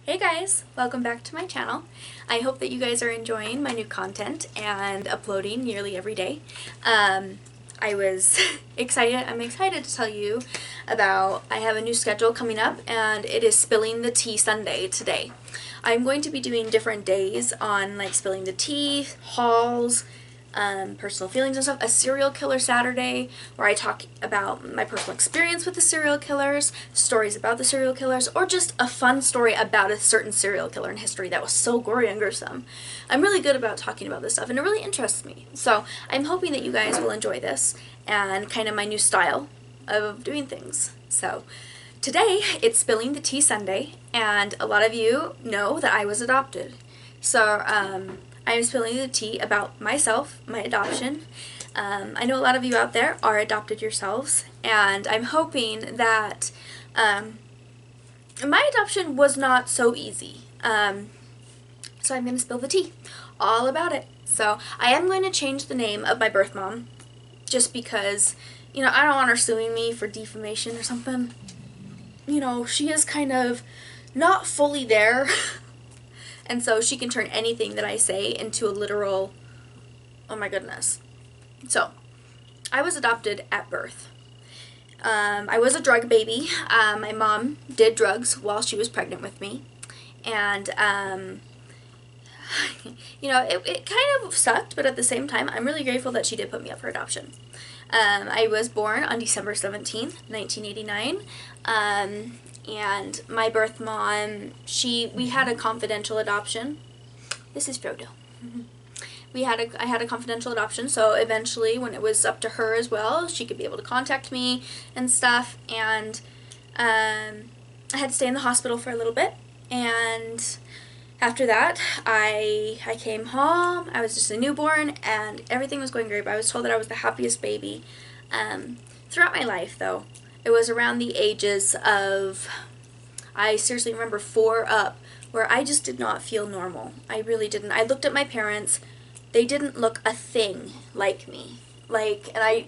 Hey guys, welcome back to my channel. I hope that you guys are enjoying my new content and uploading nearly every day. I was excited. I'm excited to tell you about I have a new schedule coming up, and it is Spilling the Tea Sunday today. I'm going to be doing different days on like spilling the tea, hauls, personal feelings and stuff. A serial killer Saturday where I talk about my personal experience with the serial killers, stories about the serial killers, or just a fun story about a certain serial killer in history that was so gory and gruesome. I'm really good about talking about this stuff, and it really interests me. So I'm hoping that you guys will enjoy this and kind of my new style of doing things. So today it's Spilling the Tea Sunday, and a lot of you know that I was adopted. So I am spilling the tea about myself, my adoption. I know a lot of you out there are adopted yourselves, and I'm hoping that my adoption was not so easy. So I'm going to spill the tea all about it. So I am going to change the name of my birth mom just because, I don't want her suing me for defamation or something. She is kind of not fully there. And so she can turn anything that I say into a literal, oh my goodness. So, I was adopted at birth. I was a drug baby. My mom did drugs while she was pregnant with me. And, it kind of sucked, but at the same time, I'm really grateful that she did put me up for adoption. I was born on December 17th, 1989. And my birth mom, we had a confidential adoption. This is Frodo. I had a confidential adoption, so eventually when it was up to her as well, she could be able to contact me and stuff, and I had to stay in the hospital for a little bit, and after that, I came home. I was just a newborn, and everything was going great. I was told that I was the happiest baby throughout my life, though. It was around the ages of, I seriously remember 4 up, where I just did not feel normal. I really didn't. I looked at my parents. They didn't look a thing like me. I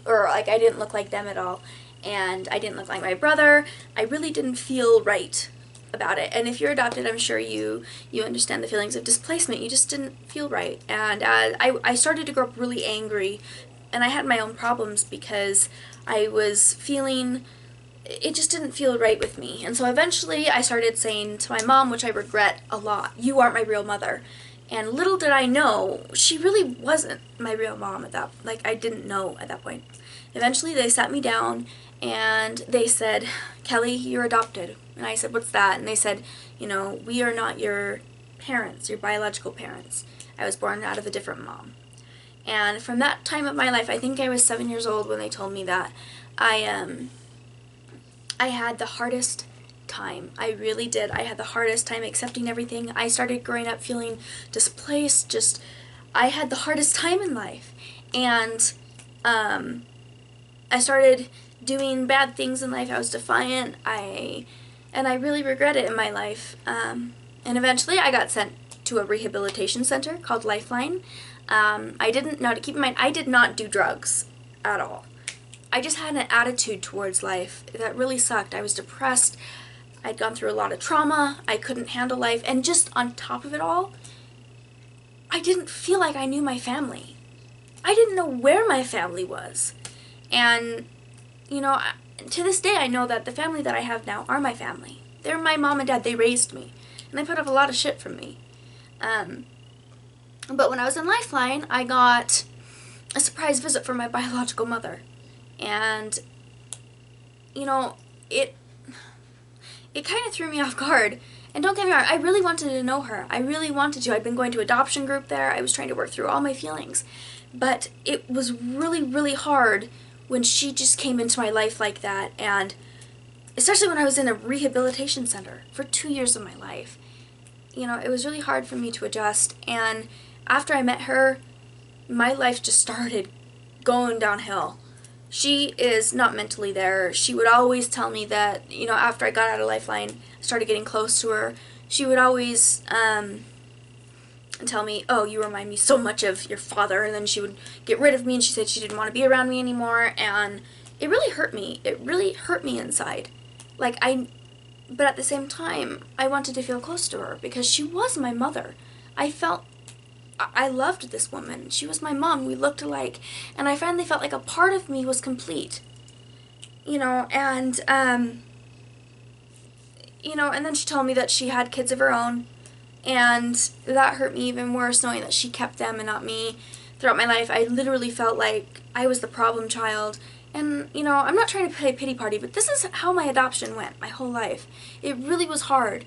didn't look like them at all. And I didn't look like my brother. I really didn't feel right about it. And if you're adopted, I'm sure you understand the feelings of displacement. You just didn't feel right. And I started to grow up really angry, and I had my own problems because I was feeling, it just didn't feel right with me. And so eventually I started saying to my mom, which I regret a lot, "You aren't my real mother." And little did I know, she really wasn't my real mom at that, I didn't know at that point. Eventually they sat me down and they said, "Kelly, you're adopted." And I said, "What's that?" And they said, "We are not your parents, your biological parents. I was born out of a different mom." And from that time of my life, I think I was 7 years old when they told me that, I had the hardest time. I really did. I had the hardest time accepting everything. I started growing up feeling displaced. I had the hardest time in life. And I started doing bad things in life. I was defiant. And I really regret it in my life. And eventually I got sent to a rehabilitation center called Lifeline. Now to keep in mind, I did not do drugs at all. I just had an attitude towards life that really sucked. I was depressed. I'd gone through a lot of trauma. I couldn't handle life. And just on top of it all, I didn't feel like I knew my family. I didn't know where my family was. And, to this day, I know that the family that I have now are my family. They're my mom and dad. They raised me. And they put up a lot of shit from me. But when I was in Lifeline, I got a surprise visit from my biological mother. And, it kind of threw me off guard. And don't get me wrong, I really wanted to know her. I really wanted to. I'd been going to adoption group there. I was trying to work through all my feelings. But it was really, really hard when she just came into my life like that. And especially when I was in a rehabilitation center for 2 years of my life. It was really hard for me to adjust. And after I met her, my life just started going downhill. She is not mentally there. She would always tell me that, after I got out of Lifeline, started getting close to her, she would always tell me, "Oh, you remind me so much of your father," and then she would get rid of me, and she said she didn't want to be around me anymore, and it really hurt me. It really hurt me inside. But at the same time, I wanted to feel close to her because she was my mother. I loved this woman. She was my mom. We looked alike. And I finally felt like a part of me was complete. And then she told me that she had kids of her own. And that hurt me even worse, knowing that she kept them and not me. Throughout my life, I literally felt like I was the problem child. And, I'm not trying to play pity party, but this is how my adoption went my whole life. It really was hard.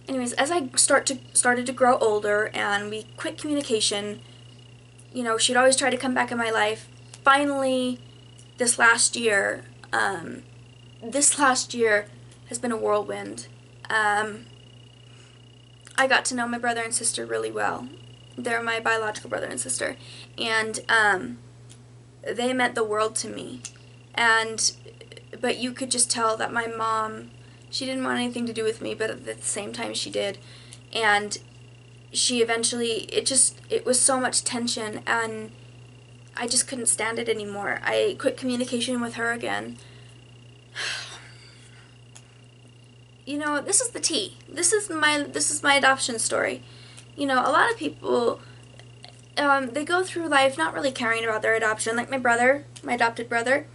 Anyways, as I started to grow older and we quit communication, she'd always try to come back in my life. Finally, this last year has been a whirlwind. I got to know my brother and sister really well. They're my biological brother and sister. And they meant the world to me. But you could just tell that my mom, she didn't want anything to do with me, but at the same time she did. And she eventually, it was so much tension, and I just couldn't stand it anymore. I quit communication with her again. This is the tea. This is my adoption story. A lot of people, they go through life not really caring about their adoption. Like my brother, my adopted brother,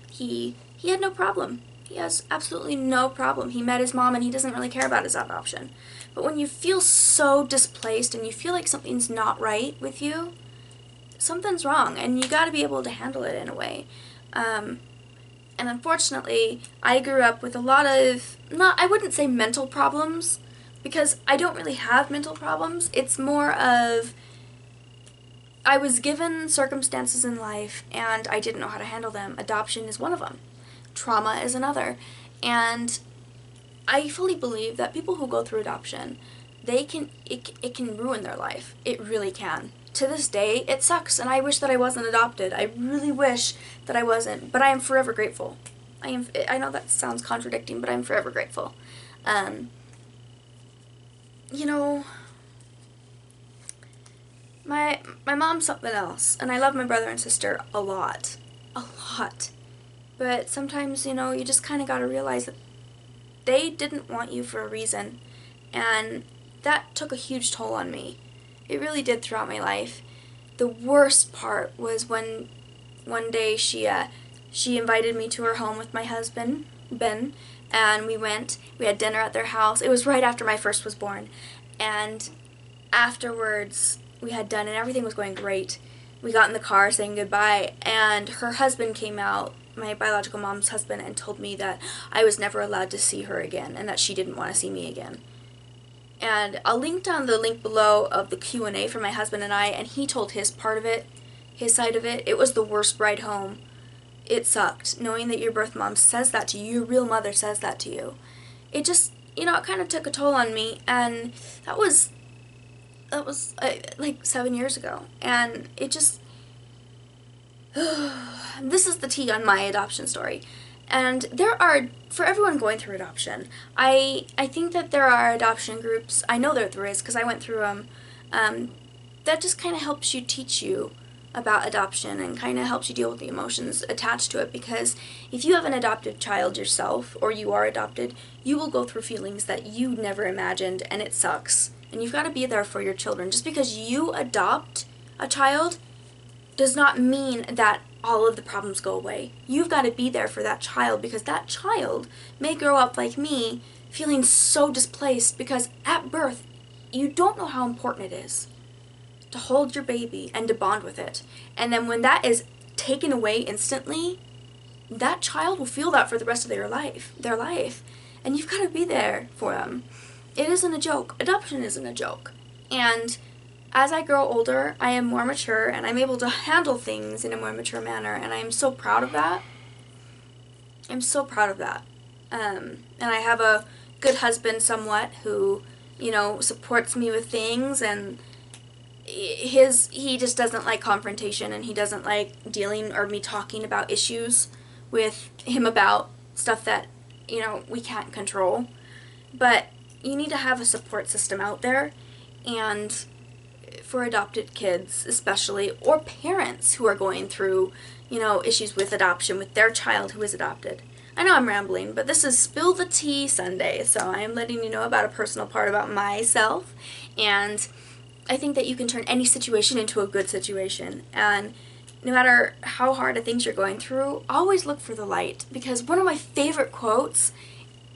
he had no problem. He has absolutely no problem. He met his mom and he doesn't really care about his adoption. But when you feel so displaced and you feel like something's not right with you, something's wrong, and you got to be able to handle it in a way. And unfortunately, I grew up with a lot of, I wouldn't say mental problems, because I don't really have mental problems. It's more of, I was given circumstances in life and I didn't know how to handle them. Adoption is one of them. Trauma is another. And I fully believe that people who go through adoption, it can ruin their life. It really can. To this day, it sucks, and I wish that I wasn't adopted. I really wish that I wasn't, but I am forever grateful. I know that sounds contradicting, but I'm forever grateful. My mom's something else, and I love my brother and sister a lot. A lot. But sometimes, you just kind of got to realize that they didn't want you for a reason, and that took a huge toll on me. It really did throughout my life. The worst part was when one day she invited me to her home with my husband, Ben, and we had dinner at their house. It was right after my first was born, and afterwards we had done and everything was going great. We got in the car saying goodbye, and her husband came out, my biological mom's husband, and told me that I was never allowed to see her again and that she didn't want to see me again. And I'll link down the link below of the Q&A for my husband and I, and he told his part of it, his side of it. It was the worst ride home. It sucked, knowing that your birth mom says that to you, your real mother says that to you. It just, it kind of took a toll on me, and that was like 7 years ago. And it just, this is the tea on my adoption story. And for everyone going through adoption, I think that there are adoption groups, I know there is because I went through them, that just kind of helps you, teach you about adoption and kind of helps you deal with the emotions attached to it, because if you have an adopted child yourself, or you are adopted, you will go through feelings that you never imagined, and it sucks. And you've got to be there for your children. Just because you adopt a child does not mean that all of the problems go away. You've got to be there for that child, because that child may grow up like me, feeling so displaced, because at birth, you don't know how important it is to hold your baby and to bond with it. And then when that is taken away instantly, that child will feel that for the rest of their life. And you've got to be there for them. It isn't a joke. Adoption isn't a joke. And as I grow older, I am more mature, and I'm able to handle things in a more mature manner, and I am so proud of that. I'm so proud of that. And I have a good husband somewhat who, supports me with things, and he just doesn't like confrontation, and he doesn't like dealing or me talking about issues with him about stuff that, we can't control. But you need to have a support system out there, and for adopted kids especially, or parents who are going through, issues with adoption with their child who is adopted. I know I'm rambling, but this is Spill the Tea Sunday, so I am letting you know about a personal part about myself, and I think that you can turn any situation into a good situation, and no matter how hard the things you're going through, always look for the light, because one of my favorite quotes,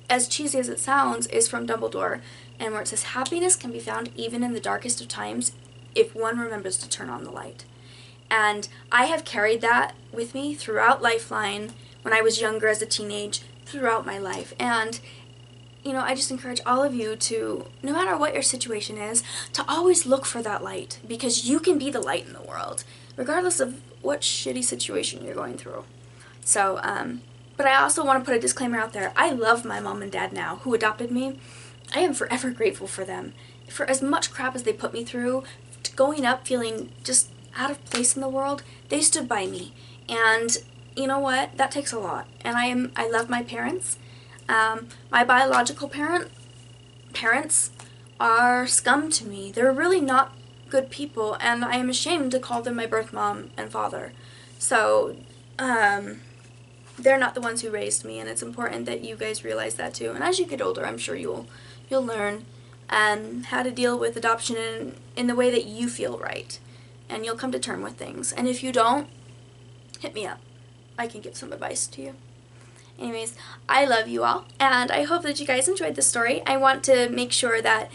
as cheesy as it sounds, is from Dumbledore, and where it says, happiness can be found even in the darkest of times if one remembers to turn on the light. And I have carried that with me throughout Lifeline, when I was younger as a teenage, throughout my life. And, you know, I just encourage all of you to, no matter what your situation is, to always look for that light, because you can be the light in the world, regardless of what shitty situation you're going through. So, but I also want to put a disclaimer out there. I love my mom and dad now, who adopted me. I am forever grateful for them. For as much crap as they put me through, going up feeling just out of place in the world, they stood by me. And you know what? That takes a lot. And I love my parents. My biological parents are scum to me. They're really not good people, and I am ashamed to call them my birth mom and father. So, they're not the ones who raised me, and it's important that you guys realize that too. And as you get older, I'm sure you'll learn how to deal with adoption in the way that you feel right. And you'll come to terms with things. And if you don't, hit me up. I can give some advice to you. Anyways, I love you all, and I hope that you guys enjoyed this story. I want to make sure that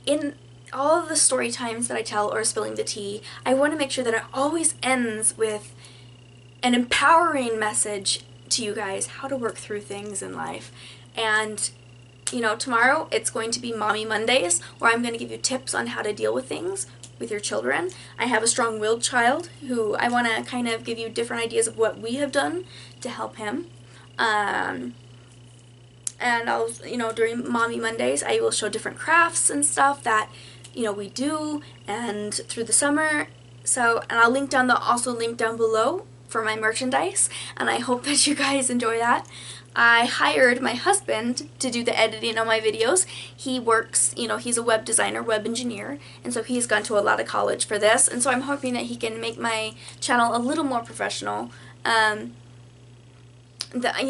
in all of the story times that I tell or spilling the tea, I want to make sure that it always ends with an empowering message to you guys, how to work through things in life. And you know, tomorrow it's going to be Mommy Mondays, where I'm going to give you tips on how to deal with things with your children. I have a strong-willed child who I want to kind of give you different ideas of what we have done to help him. And I'll, you know, during Mommy Mondays, I will show different crafts and stuff that, you know, we do and through the summer. So, and I'll link down also link down below for my merchandise, and I hope that you guys enjoy that. I hired my husband to do the editing on my videos. He works, you know, he's a web designer, web engineer, and so he's gone to a lot of college for this, and so I'm hoping that he can make my channel a little more professional. You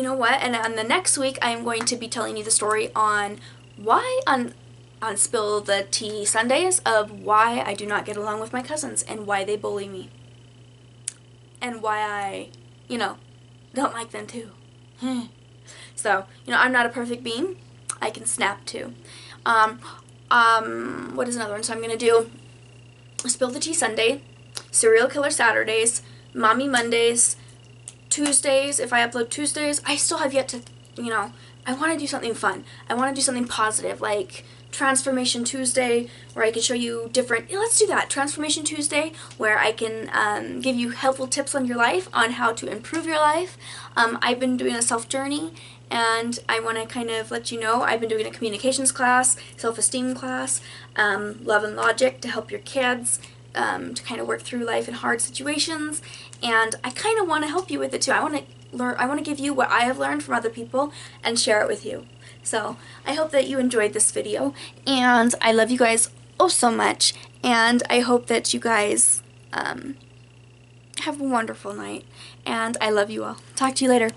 know what, and on the next week I'm going to be telling you the story on why, on Spill the Tea Sundays, of why I do not get along with my cousins and why they bully me. And why I, you know, don't like them too. So, you know, I'm not a perfect being. I can snap too. What is another one? So I'm going to do Spill the Tea Sunday, Serial Killer Saturdays, Mommy Mondays, Tuesdays. If I upload Tuesdays, I still have yet to, you know, I want to do something fun. I want to do something positive, like Transformation Tuesday, where I can show you different, let's do that, Transformation Tuesday, where I can give you helpful tips on your life, on how to improve your life. I've been doing a self-journey, and I want to kind of let you know, I've been doing a communications class, self-esteem class, love and logic to help your kids, to kind of work through life in hard situations, and I kind of want to help you with it too. I want to give you what I have learned from other people and share it with you. So I hope that you enjoyed this video, and I love you guys oh so much, and I hope that you guys have a wonderful night, and I love you all. Talk to you later.